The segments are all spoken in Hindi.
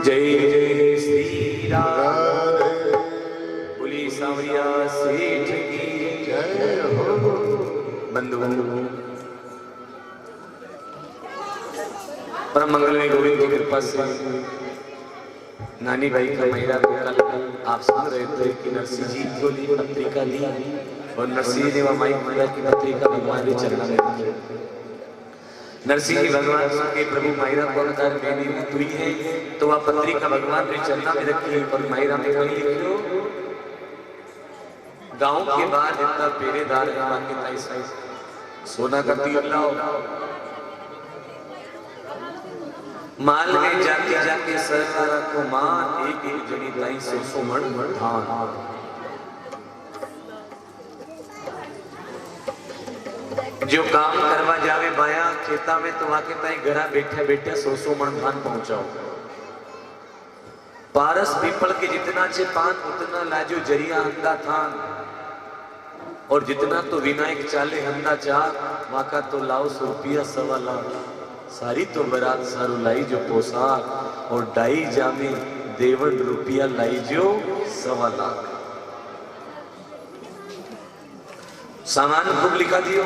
जय जय श्री राम। बोली सांवरिया सेठ की जय हो। बंधु परम मंगल में गोविंद की कृपा से नानी भाई का महिला को कल आप सुन रहे थे कि नरसिंह जी को ली पत्रिका दी और नरसिंह जी माई महिला की पत्रिका भगवान के चरणों में रखी। नरसिंह जी भगवान के प्रभु मायरा को अवतार मैंने भी हुई है तो वह पत्रिका भगवान के चरणों में रखी और मायरा में कहीं लिख लो गांव के बाद इतना पेरेदार के ताई सोना का तिलक लाओ माल में जाके जाके सरकारा को मान एक एक जनी ताई सो मण धान। जो काम करवा जावे बाया खेता में तो आके ताई घरा बैठे बैठे सो मण धान पहुंचाओ। पारस पीपल के जितना चे पान उतना लाजो जरिया हंदा थान और जितना तो विनायक चाले हंदा चार वाका तो लाओ रुपया 1.25 लाख सारी तो बरात सारू लाई जो पोशाक और डाई जामे देवन रुपया लाई जो 1.25 लाख। सामान खूब लिखा दियो।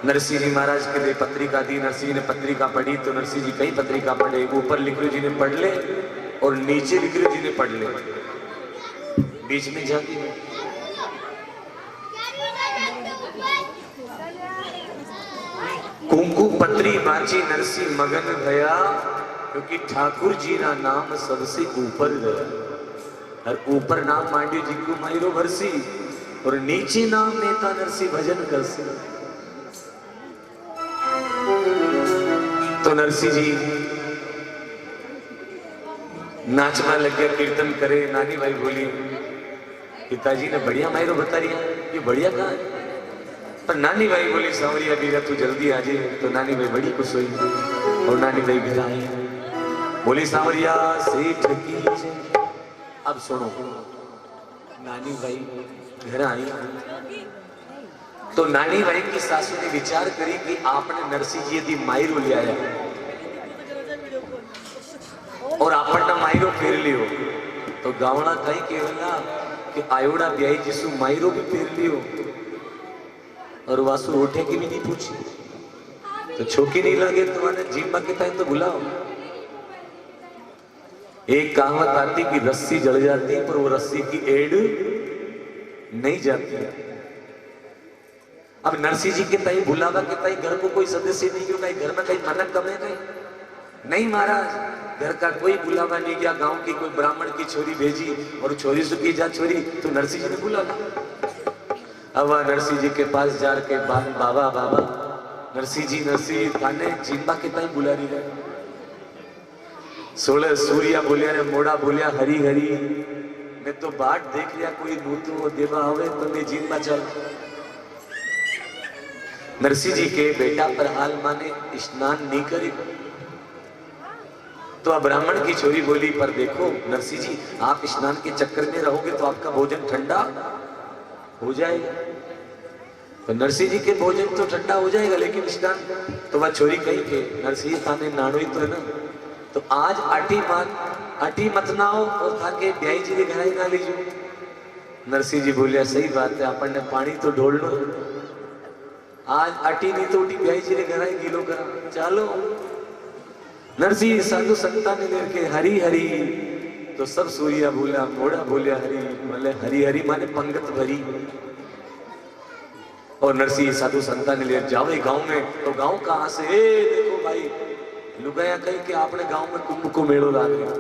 नरसिंह जी महाराज के लिए पत्रिका दी। नरसिंह जी ने पत्रिका पढ़ी तो नरसिंह जी कई पत्रिका पढ़े। ऊपर लिख लो जी ने पढ़ ले और नीचे लिख लो जी ने पढ़ ले। बीच में जाती कुंकू पत्री बाची नरसिंह मगन गया क्योंकि ठाकुर जी ना नाम सबसे ऊपर गया। और ऊपर नाम मांडियो जी को मायरो भरसी और नीचे नाम नेता नरसिंह भजन करसी। तो नरसिंह जी नाचना लग गया कीर्तन करे। नानी भाई बोली पिताजी ने बढ़िया मायरो बता रही है ये बढ़िया कहा है पर नानी भाई बोली सांवरिया बीरा तू जल्दी आ जाए। तो नानी भाई बड़ी खुश हुई और नानी भाई घर आई बोली सांवरिया सेठ की। अब सुनो नानी भाई घर आई तो नानी भाई की सासू ने विचार करी कि आपने नरसिंह जी दी मायरो ले आया और आपने मायरो फेर लियो तो गावड़ा कहीं केवला कि आयोड़ा ब्याई जिसु मायरो भी फेर लियो और वासु उठे की भी नहीं पूछी तो छोकी नहीं लगे तुम्हारे जीवा के टाइम तो बुलाओ। एक कहावत आती कि रस्सी जल जाती पर वो रस्सी की एड़ नहीं जाती। अब नरसिंह जी के ताई बुलावा के ताई घर को कोई सदस्य नहीं क्यों घर में कहीं मानक कम है नहीं महाराज घर का कोई बुलावा नहीं गया। गांव की कोई ब्राह्मण की छोरी भेजी और छोरी सुखी जा छोरी तो नरसिंह जी ने बुलावा। अब नरसिंह जी के पास जार के बाबा बाबा नरसिंह जी थाने जिम्बा के ताई बुला रही है। 16 सूर्या बोलिया ने मोड़ा बोलिया हरी हरी मैं तो बाट देख लिया कोई नूतु देवा होवे तो मैं जिम्बा चल। नरसिंह जी के बेटा पर हाल माने स्नान नहीं करी तो ब्राह्मण की छोरी बोली पर देखो नरसिंह जी आप स्नान के चक्कर में रहोगे तो आपका भोजन ठंडा हो जाएगा। तो नरसिंह जी के भोजन तो ठंडा हो जाएगा लेकिन स्नान तो वह छोरी कही के नरसिंह थाने नानो ही तो है ना तो आज आटी मत ना हो और था के ब्याई जी के घर ही ना लीजो। नरसिंह जी बोलिया सही बात है अपन ने पानी तो ढोल लो आज आटी नहीं तो उठी ब्याई जी के घर ही गीलो करा चलो। नरसिंह साधु संता ने लेके हरी हरी तो सब सूर्या बोला मोड़ा बोलिया हरी मतलब हरी हरी माने पंगत भरी। और नरसिंह साधु संता ने ले जावे गांव में तो गांव कहां से देखो भाई लुगाया कहीं के आपने गांव में कुंभ को मेड़ो लाग गया।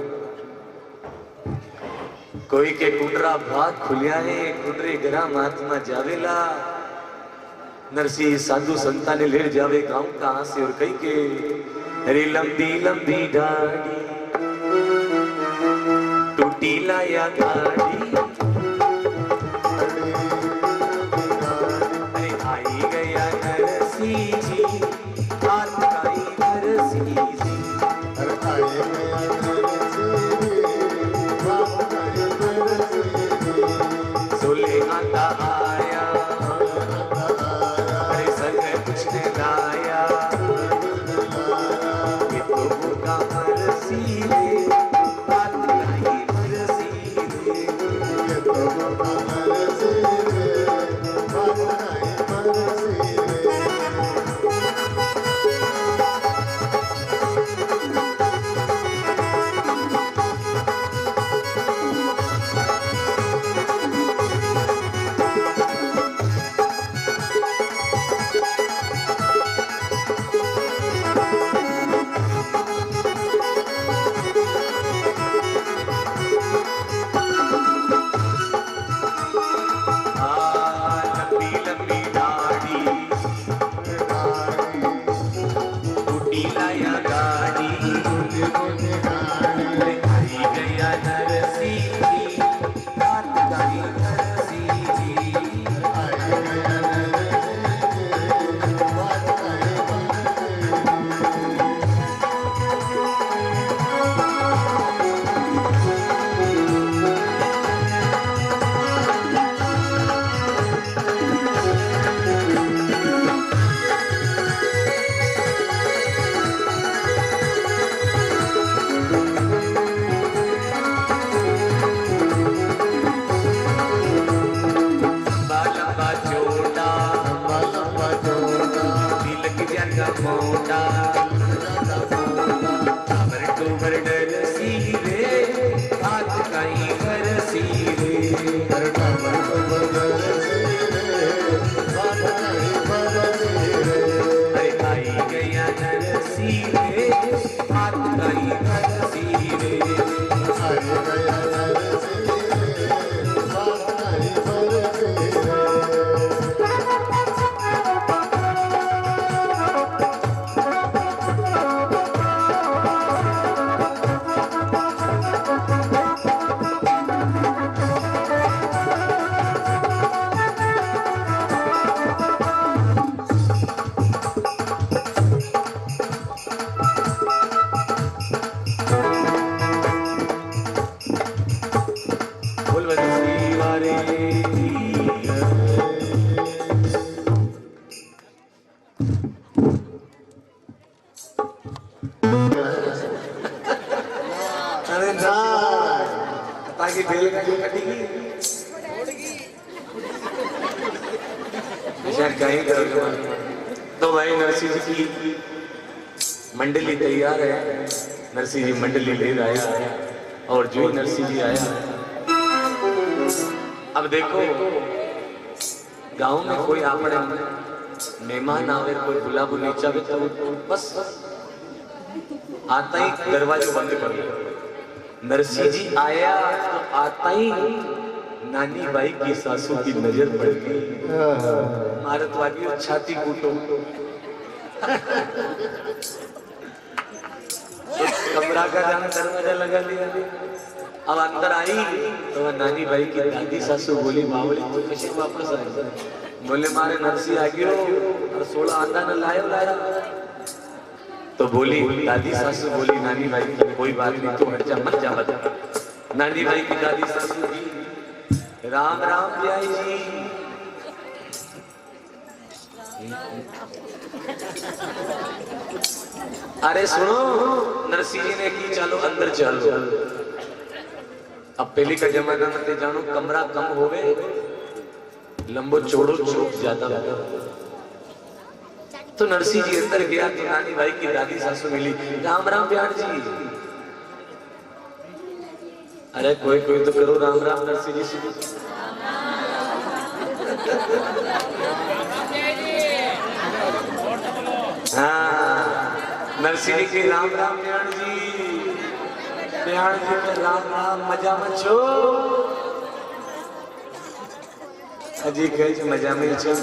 कोई के कुंडरा भाग खुलिया है कुंडरे गरा महात्मा जावेला। नरसिंह साधु संता ने ले जावे गांव कहां से और कहीं के अरे लंबी लंबी दाढ़ी टूटी लाया गाड़ी अरे आई गया नरसिंह जी हाथ आई नरसिंह जी अरे आई गया नरसिंह जी हाथ आई नरसिंह जी सोले आता आया अरे संग कुछ ने लाया ये तो का नरसिंह का मोटा खबर टूबर नरसी रे हाथ कहीं बरसी रे खबर टूबर नरसी रे हाथ कहीं बरसी रे अरे आई गया नरसी रे हाथ कहीं बरसी रे आई गया नरसी रे हाथ कहीं बरसी रे बोल बंसी वारे अरे ना ताकि बेल का कटेगी शायद कहीं करोगे। तो भाई नरसिंह जी की मंडली तैयार है। नरसिंह जी मंडली ले आया और जो ही नरसिंह जी आया, अब देखो गांव में कोई आपने मेहमान आवे, कोई बुला बुली चाहे तो बस आता ही दरवाजा बंद कर लो। नरसिंह जी आया तो आता ही नानी बाई की सासू की नजर पड़ गई। भारत वाली छाती कूटो कमरा का जहाँ दरवाजा लगा लिया। अब अंदर आई तो नानी बाई की दादी सासू बोली बावली तो कैसे वापस आए? बोले मारे नरसिंह आ गयो और 16 आंदा न लाया। तो बोली दादी सासू बोली नानी भाई की कोई बात नहीं, तू हट जा मत जा बता। नानी भाई की दादी सासू जी राम राम ब्याई जी। अरे सुनो, नरसिंह जी ने की चलो अंदर चलो। अब पहले का जमाना में जानो कमरा कम होवे, लंबो चौड़ो चौक ज्यादा होगा। तो नरसिंह जी अंदर गया तो नानी भाई की दादी सासू मिली। राम राम ब्याण जी। अरे कोई कोई तो करो राम राम नरसिंह जी से। हाँ नरसिंह जी के राम राम ब्याण जी। ब्याण जी के राम राम मजा मचो। अजी कहे मजा में चल।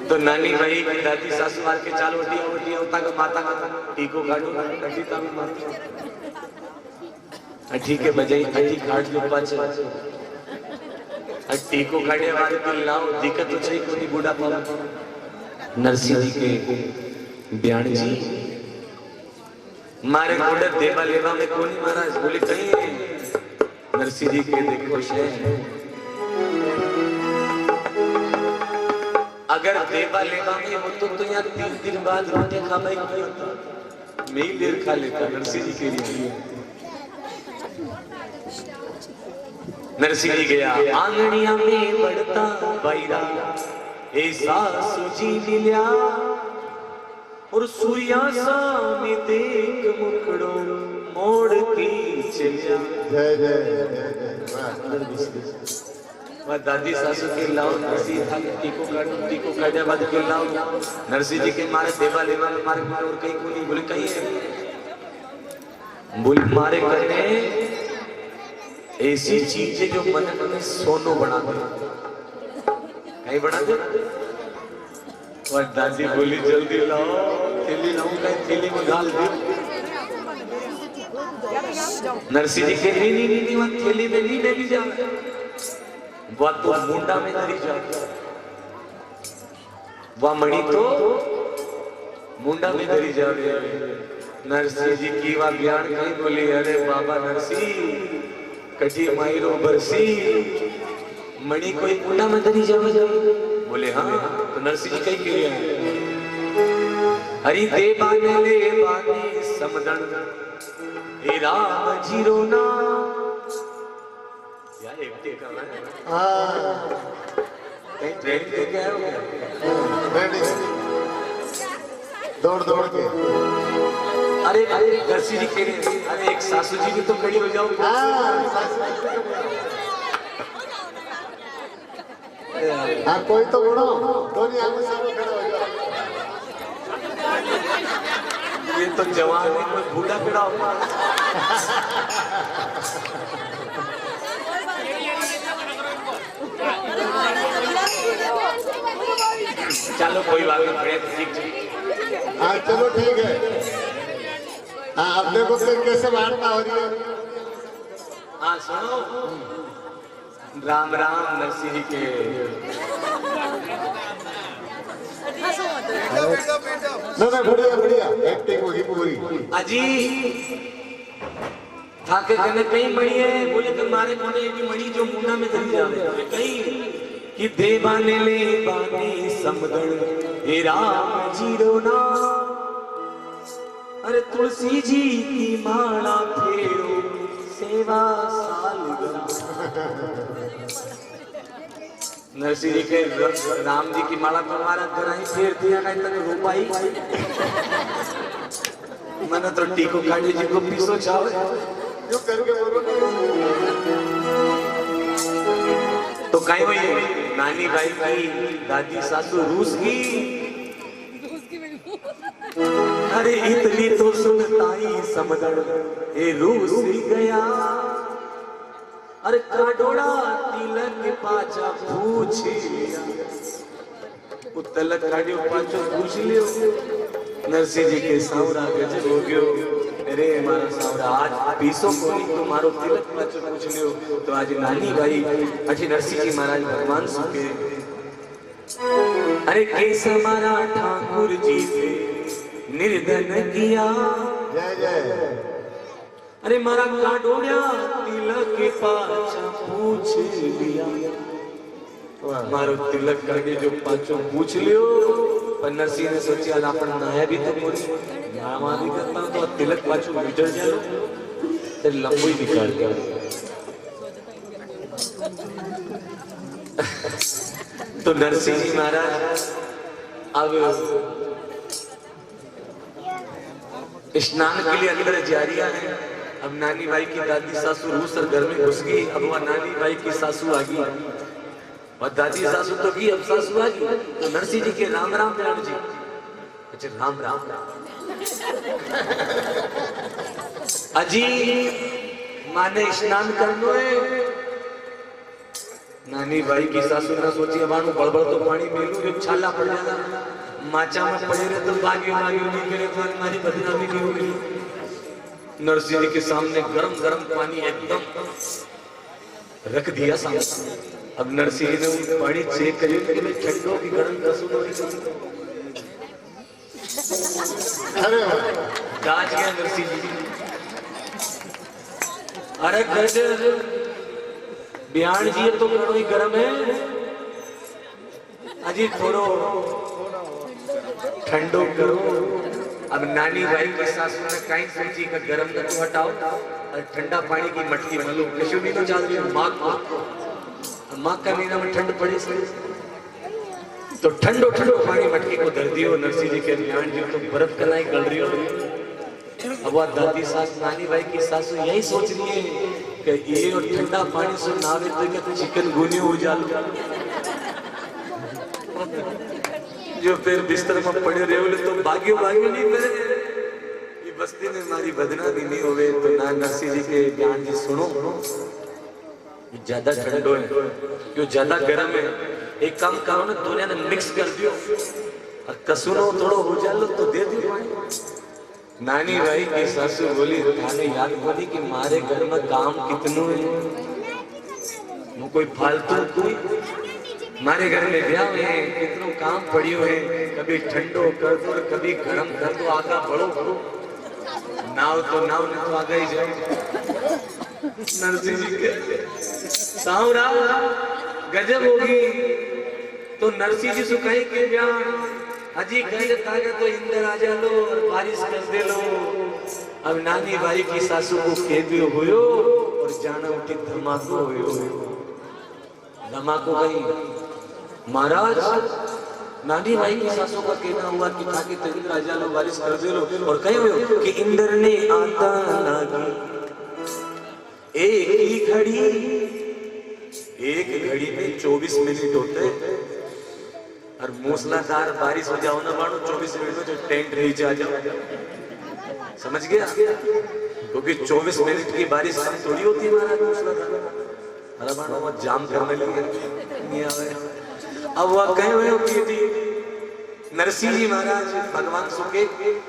तो नानी भाई की दादी सासू मार के चाल वटिया वटिया उता का माता का टीको काटो कटी ता में मारती अठी के बजाई अठी काट जो पाछ टीको काटे वाले के लाओ दिक्कत तो चाहिए कोई बूढ़ा पाला। नरसिंह जी के ब्याण जी मारे कोडे देवा लेवा में कोनी महाराज बोले कहीं नरसिंह जी के देखो शे अगर देवा लेवा में हो तो यहाँ 3 दिन बाद रोटी खा भाई मैं ही देर खा लेता नरसिंह जी के लिए। नरसिंह जी गया आंगनिया में बढ़ता बैरा ऐसा सूजी लिया और सूर्या सामने देख मुखड़ो मोड़ की चलिया। जय जय दादी सासू के लाओ नरसिंह था टीको काटे बाद के लाओ। नरसिंह जी के मारे देवा लेवा में मारे और कहीं को नहीं बोले कहीं है बोल मारे करने ऐसी चीज है जो मन में सोनो बना दे कहीं बना दे। और दादी बोली जल्दी लाओ थैली लाऊं कहीं थैली में डाल दे। नरसिंह जी के नहीं वह थैली में नहीं ले जा वह तो मुंडा में धरी जा वह मणि तो मुंडा में धरी जा। नरसिंह जी की वह बयान कहीं बोली अरे बाबा नरसिंह कटी मायरो बरसी मणि कोई मुंडा में धरी जा। बोले हाँ तो नरसिंह जी कहीं के लिए हरि देवाने ले बाने समदन हे राम जीरो ना यार एक्टिंग कर रहा है। कहीं ट्रेनिंग लेके आए हो क्या? दौड़ दौड़ के। अरे नरसिंह जी कह रहे हैं, अरे एक सासू जी भी तो खड़ी हो जाओ। हाँ कोई तो बोलो, दोनों आगे सामने खड़े हो जाओ। ये तो जवान है, कोई बूढ़ा खड़ा होगा। चलो कोई बात नहीं, ठीक। हाँ चलो ठीक है। हाँ अब देखो फिर कैसे वार्ता हो रही है। हाँ सुनो, राम राम नरसिंह जी के। ना बढ़िया बढ़िया एक्टिंग होगी पूरी। अजी थाके कहने कहीं मड़ी है, बोले कि मारे मोने की मड़ी जो मुंडा में चली जावे कहीं कि देवाने ले बानी समगण हे राम जी रोना। अरे तुलसी जी की माला फेरो सेवा सालगण। नरसिंह जी के राम जी की माला तुम्हारा घराई फेर दिया ना तने रूपाई। मैंने तो टीको काटे जी को पीसो चाव जो करके बोलो। तो कहीं वही नानी भाई की दादी सासू रूस की। अरे इतनी तो सुनताई समझण ए रूस गया। अरे काडोड़ा तिलक पाचा पूछ लिया। तिलक काडियो पाचो पूछ लियो। नरसिंह जी के सावरा गजब हो गयो। अरे मारा सावरा आज पीसो कोनी तो मारो तिलक पाचो पूछ लियो। तो आज नानी भाई अच्छी नरसिंह जी महाराज भगवान सुखे। अरे केस हमारा ठाकुर जी थे निर्धन किया। जय जय। अरे मारा काडोड़ा तिलक के पाचा पूछ लिया। मारो तिलक करके जो पाचो पूछ लियो। पर नरसिंह ने सोचा अपन नाया भी तो बोली नामादी करता तो तिलक पाचो मीटर जाओ फिर लंबी निकाल के। तो नरसिंह जी महाराज अब स्नान के लिए अंदर जा रही है। अब नानी भाई की दादी सासू रूस और घर में घुस गई। अब वह नानी भाई की सासू आ गई और दादी सासू तो की अब सासू आ गई। तो नरसिंह जी के राम राम राम जी। अच्छा राम राम अजी माने स्नान करनो है। नानी भाई की सासू ने सोची अबानु बड़बड़ तो पानी मेलू जो छाला पड़ जाता माचा में पड़े रहे तो भाग्यो भाग्यो नहीं करे तो हमारी बदनामी नहीं होगी। नरसिंह जी के सामने गरम गरम पानी एकदम रख दिया सामने। अब नरसिंह ने उन पानी चेक करी कि ठंडो की गरम कसुनो अरे गाज गया नरसिंह जी। अरे गजर बिहान जी तो कोई गरम है अजी थोड़ो ठंडो करो। अब नानी भाई की सासू ने कहीं सोची का गरम न तो हटाओ और ठंडा पानी की मटकी मलो कशु भी तो चल रही माँ का महीना में ठंड पड़ी तो ठंडो ठंडो पानी मटकी को धर दियो। नरसिंह जी के बिहान जी तो बर्फ कलाई गल रही हो। अब वह दादी सास नानी भाई की सासू यही सोच रही है कि ये और ठंडा पानी से नावे तो चिकन गुनी हो जाए जो फिर बिस्तर में पड़े रहे तो भाग्यो भाग्यो नहीं करे ये बस्ती में हमारी बदनामी नहीं होवे। तो ना नरसिंह जी के ज्ञान जी सुनो ज्यादा ठंडो है क्यों ज्यादा गर्म है। एक काम करो ना दुनिया ने मिक्स कर दियो और कसुनो थोड़ो हो जाए तो दे दियो। नानी भाई की सासू बोली थाने याद बोली कि मारे घर में काम कितनो है वो कोई फालतू कोई मारे घर में ब्याह है कितनो काम पड़ियो है। कभी ठंडो कर दो कभी गर्म कर दो आगा बढ़ो नाव तो आगा ही जाओ। नरसिंह जी के सावरा गजब होगी। तो नरसिंह जी सुखाई के ब्याह हजी गज तागा तो इंदर आ जा लो और बारिश कर दे लो। अब नानी भाई की सासू को खेदियो होयो और जाना उठी धमाको होयो। धमाको गई महाराज नानी भाई की सासों का कहना हुआ कि खाके तभी राजा लो बारिश कर दे लो और कहे हुए कि इंद्र ने आता लागी एक घड़ी में 24 मिनट होते और मूसलाधार बारिश हो जाओ ना मानो 24 मिनट में जो टेंट नीचे आ जाओ, समझ गया? क्योंकि 24 मिनट की बारिश कम थोड़ी होती है महाराज मूसलाधार। अरे मानो वो जाम करने लगे नहीं आवे। अब वह कहे हुए कि नरसिंह जी महाराज भगवान सुखे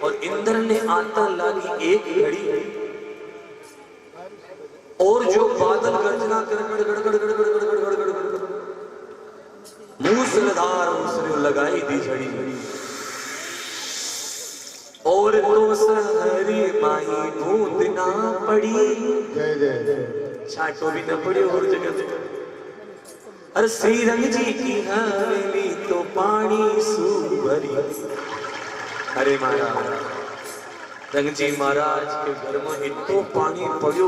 और इंद्र ने आता लागी एक घड़ी और जो बादल गर्जना कर मूसलाधार उसने लगाई दी झड़ी और तो सहरी माई बूंद ना पड़ी, जय जय जय। छाटो भी न पड़ी और जगत। अरे श्री रंग जी की हवेली तो पानी सुभरी। अरे महाराज रंग जी महाराज के घर में इतो पानी पड़ो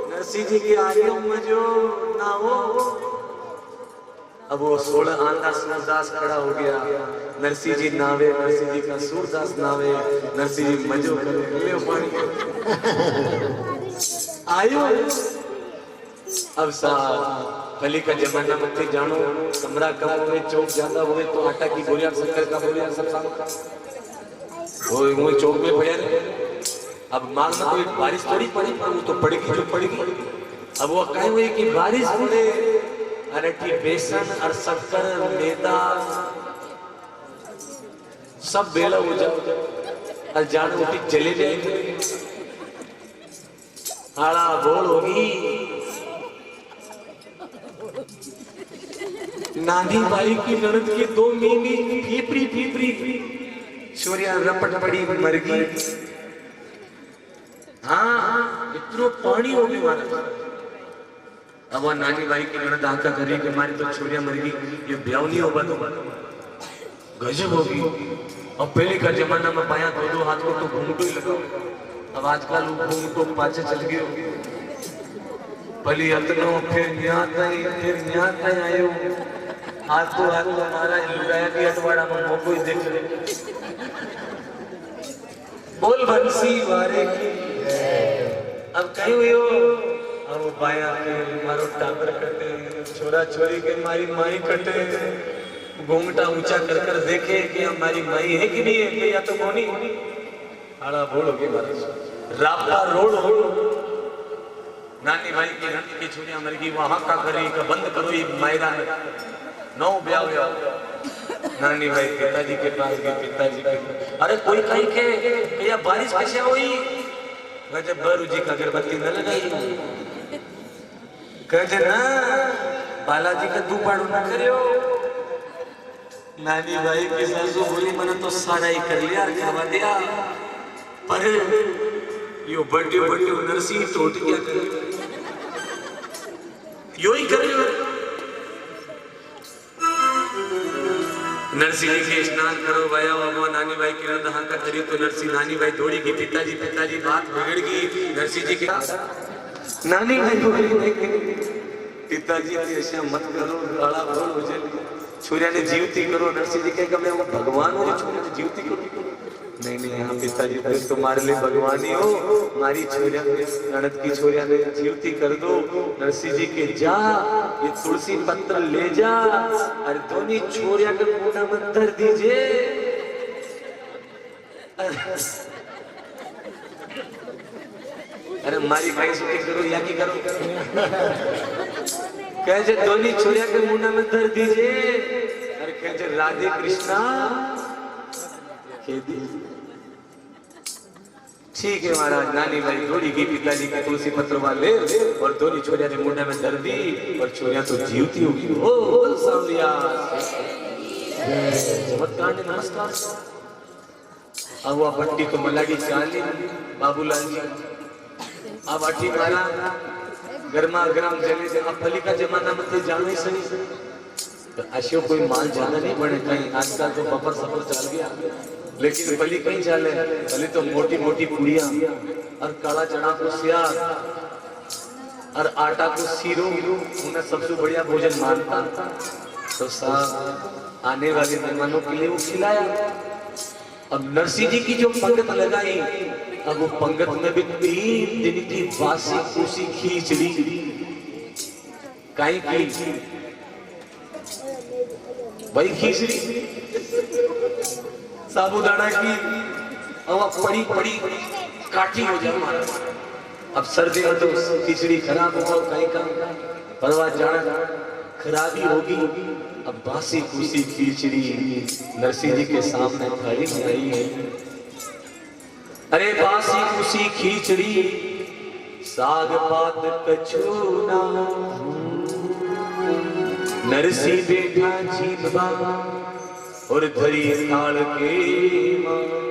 नरसिंह जी की आगे मजो ना हो। अब वो 16 आंधा सूरदास खड़ा हो गया, नरसिंह जी नावे, नरसिंह जी का सूरदास नावे, नरसिंह जी मजो करे ले पानी आयो। अब साहब पहले का जमाना में थे जानो कमरा कम हुए चौक ज्यादा हुए तो आटा की बोरियां शक्कर का बोरियां सब वो चौक में पड़े। अब माल में कोई बारिश थोड़ी पड़ी पर वो तो पड़ेगी जो पड़ेगी। अब वो कहे हुए कि बारिश पड़े अरे की बेसन और शक्कर मैदा सब बेला हो जाओ और जान उठी चले जाएंगे आड़ा बोल होगी। नानी बाई की ननद के 2 मीमी फीपरी सूर्या रपट पड़ी मर गई। हाँ इतना पानी होगी महाराज। अब वो नानी बाई की ननद आका करी कि हमारी तो छोरियां मर गई, ये ब्याह नहीं होगा तो गजब होगी। और पहले का जमाना में पाया 2 हाथ को तो घूंघटो ही लगाओ। अब आजकल घूंघटो पाछे चल गए पहले अतनो फिर न्यात आयो आज तो हमारा लुगाया की अटवाड़ा में मोको ही देख ले बोल बंसी वारे की। अब कहीं हुई हो अब बाया के मारो टाबर कटे छोरा छोरी के मारी माई कटे घूंघटा ऊंचा कर कर देखे कि हमारी माई है कि नहीं है या तो कौनी आड़ा बोलोगे रापा रोड हो। नानी भाई की रंग की छुरियां मर गई वहां का करी का बंद करो ये मायरा नौ ब्याह हुआ। नानी भाई पिताजी के पास गए पिताजी के अरे कोई कहीं के या बारिश कैसे हुई जब बरू जी का अगरबत्ती न लगाई कहे ना बालाजी का तू पाड़ू ना करियो। नानी भाई की सासू बोली मैंने तो सारा ही कर लिया खवा दिया पर यो बड्डे नरसिंह टूट गया यो ही कर नरसिंह जी के स्नान करो भाया वो नानी भाई की रंधा का करियो तो नरसिंह नानी भाई दौड़ी की पिताजी बात बिगड़ गई नरसिंह जी के नानी भाई पिताजी ऐसा मत करो गाला बोल हो जाए छोरिया ने जीवती करो। नरसिंह जी कहेगा मैं वो भगवान हूँ जो छोरिया ने जीवती करो। नहीं हाँ पिताजी तुम्हारे लिए भगवान ही हो हमारी छोरिया ननद की छोरिया ने जीवती कर दो। नरसिंह जी के जा ये तुलसी पत्र ले जा अरे दोनों छोरिया के मुंडा में धर दीजिए। अरे हमारी भाई शूटिंग करो या की करो कैसे दोनों छोरिया के मुंडा में धर दीजिए। अरे कैसे राधे कृष्णा ठीक है महाराज। नानी भाई थोड़ी की पिताजी के तुलसी पत्र वाले और दोनों छोरिया ने मुंडा में धर दी और छोरिया तो जीवती होगी। ओ सांवरिया चमत्कार ने नमस्कार। अब वह भट्टी तो मलाड़ी चाली बाबूलाल जी अब अठी मारा गर्मा गर्म जले से अब फली का जमाना में तो जानो ही सही तो अशो कोई माल ज्यादा नहीं बने कहीं आजकल तो बफर सफर चल गया लेकिन फली कहीं चले फली तो मोटी मोटी पुड़िया और काला चना को सियार और आटा को सीरो उन्हें सबसे बढ़िया भोजन मानता तो साहब आने वाले मेहमानों के लिए वो खिलाया। अब नरसिंह जी की जो पंगत लगाई, अब वो पंगत में भी 3 दिन की बासी कुसी खिचड़ी काई की भाई, खिचड़ी साबूदाना की अब पड़ी पड़ी काटी हो जाए महाराज। अब सर्दी में तो खिचड़ी खराब हो कहीं का परवाह जाना खराबी होगी। अब बासी कुसी खिचड़ी नरसिंह जी के सामने खड़ी आई है। अरे बासी कुसी खिचड़ी साग पात कछूना, नरसिंह बैठा जीतवा और धरी थाल के मां।